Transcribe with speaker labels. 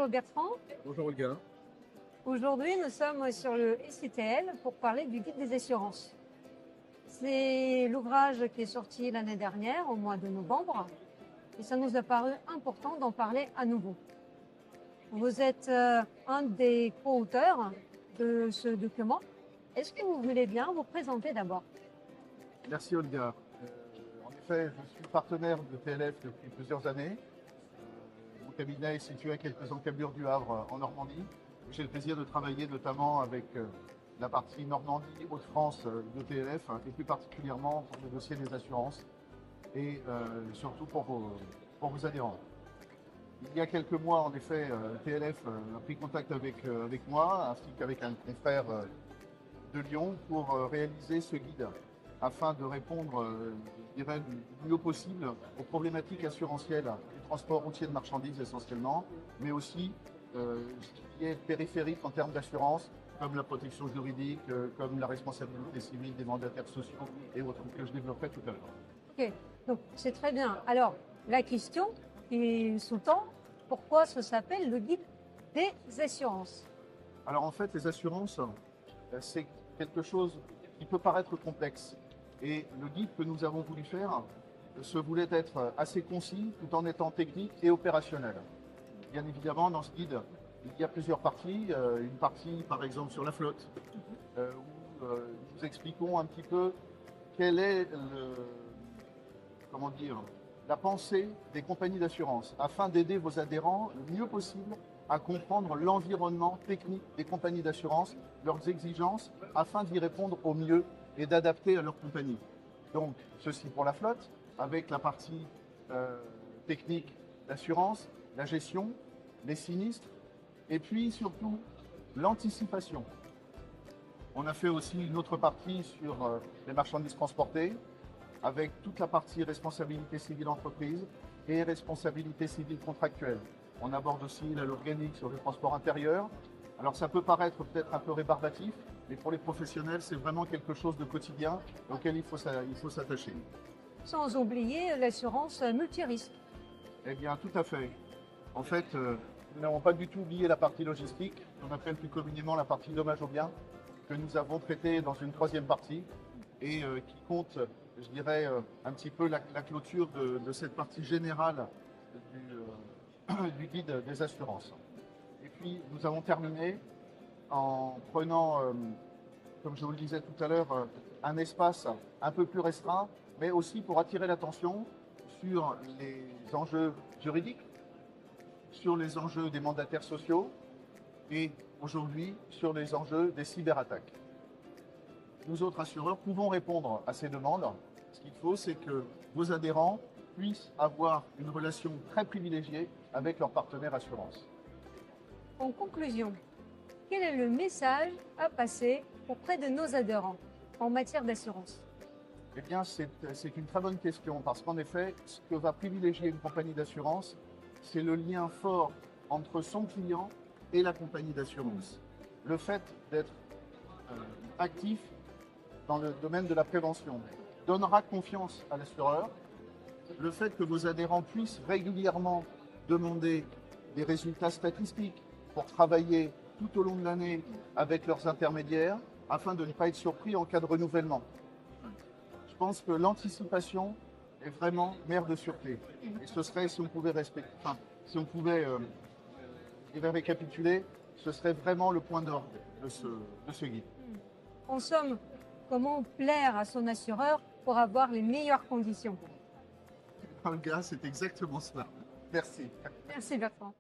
Speaker 1: Bonjour Bertrand.
Speaker 2: Bonjour Olga.
Speaker 1: Aujourd'hui, nous sommes sur le SCTL pour parler du guide des assurances. C'est l'ouvrage qui est sorti l'année dernière, au mois de novembre, et ça nous a paru important d'en parler à nouveau. Vous êtes un des co-auteurs de ce document. Est-ce que vous voulez bien vous présenter d'abord?
Speaker 2: Merci Olga. En effet, je suis partenaire de TLF depuis plusieurs années. Mon cabinet est situé à quelques encablures du Havre en Normandie. J'ai le plaisir de travailler notamment avec la partie Normandie, Hauts-de-France de TLF et plus particulièrement pour le dossier des assurances et surtout pour vos adhérents. Il y a quelques mois, en effet, TLF a pris contact avec moi ainsi qu'avec un confrère de Lyon pour réaliser ce guide afin de répondre, je dirais, du mieux possible aux problématiques assurantielles du transport routier de marchandises essentiellement, mais aussi ce qui est périphérique en termes d'assurance, comme la protection juridique, comme la responsabilité civile des mandataires sociaux et autres que je développerai tout à l'heure.
Speaker 1: Ok, donc c'est très bien. Alors, la question qui sous-tend, pourquoi ça s'appelle le guide des assurances?
Speaker 2: Alors en fait, les assurances, c'est quelque chose qui peut paraître complexe. Et le guide que nous avons voulu faire se voulait être assez concis tout en étant technique et opérationnel. Bien évidemment, dans ce guide, il y a plusieurs parties. Une partie, par exemple, sur la flotte, où nous expliquons un petit peu quelle est la pensée des compagnies d'assurance, afin d'aider vos adhérents le mieux possible à comprendre l'environnement technique des compagnies d'assurance, leurs exigences, afin d'y répondre au mieux et d'adapter à leur compagnie. Donc, ceci pour la flotte, avec la partie technique d'assurance, la gestion, les sinistres, et puis surtout l'anticipation. On a fait aussi une autre partie sur les marchandises transportées, avec toute la partie responsabilité civile entreprise et responsabilité civile contractuelle. On aborde aussi la loi organique sur le transport intérieur. Alors ça peut paraître peut-être un peu rébarbatif, mais pour les professionnels, c'est vraiment quelque chose de quotidien auquel il faut s'attacher.
Speaker 1: Sans oublier l'assurance multirisque.
Speaker 2: Eh bien, tout à fait. En fait, nous n'avons pas du tout oublié la partie logistique, qu'on appelle plus communément la partie dommage aux biens, que nous avons traité dans une troisième partie et qui compte, je dirais, un petit peu la clôture de cette partie générale du guide des assurances. Et puis, nous avons terminé en prenant, comme je vous le disais tout à l'heure, un espace un peu plus restreint, mais aussi pour attirer l'attention sur les enjeux juridiques, sur les enjeux des mandataires sociaux et aujourd'hui sur les enjeux des cyberattaques. Nous autres assureurs pouvons répondre à ces demandes. Ce qu'il faut, c'est que vos adhérents puissent avoir une relation très privilégiée avec leur partenaire assurance.
Speaker 1: En conclusion, quel est le message à passer auprès de nos adhérents en matière d'assurance?
Speaker 2: Eh bien, c'est une très bonne question parce qu'en effet, ce que va privilégier une compagnie d'assurance, c'est le lien fort entre son client et la compagnie d'assurance. Le fait d'être actif dans le domaine de la prévention donnera confiance à l'assureur. Le fait que vos adhérents puissent régulièrement demander des résultats statistiques pour travailler tout au long de l'année avec leurs intermédiaires afin de ne pas être surpris en cas de renouvellement. Je pense que l'anticipation est vraiment mère de sûreté. Et ce serait, si on pouvait récapituler, ce serait vraiment le point d'orgue de ce guide.
Speaker 1: En somme, comment plaire à son assureur pour avoir les meilleures conditions?
Speaker 2: Olga, c'est exactement cela. Merci.
Speaker 1: Merci Bertrand.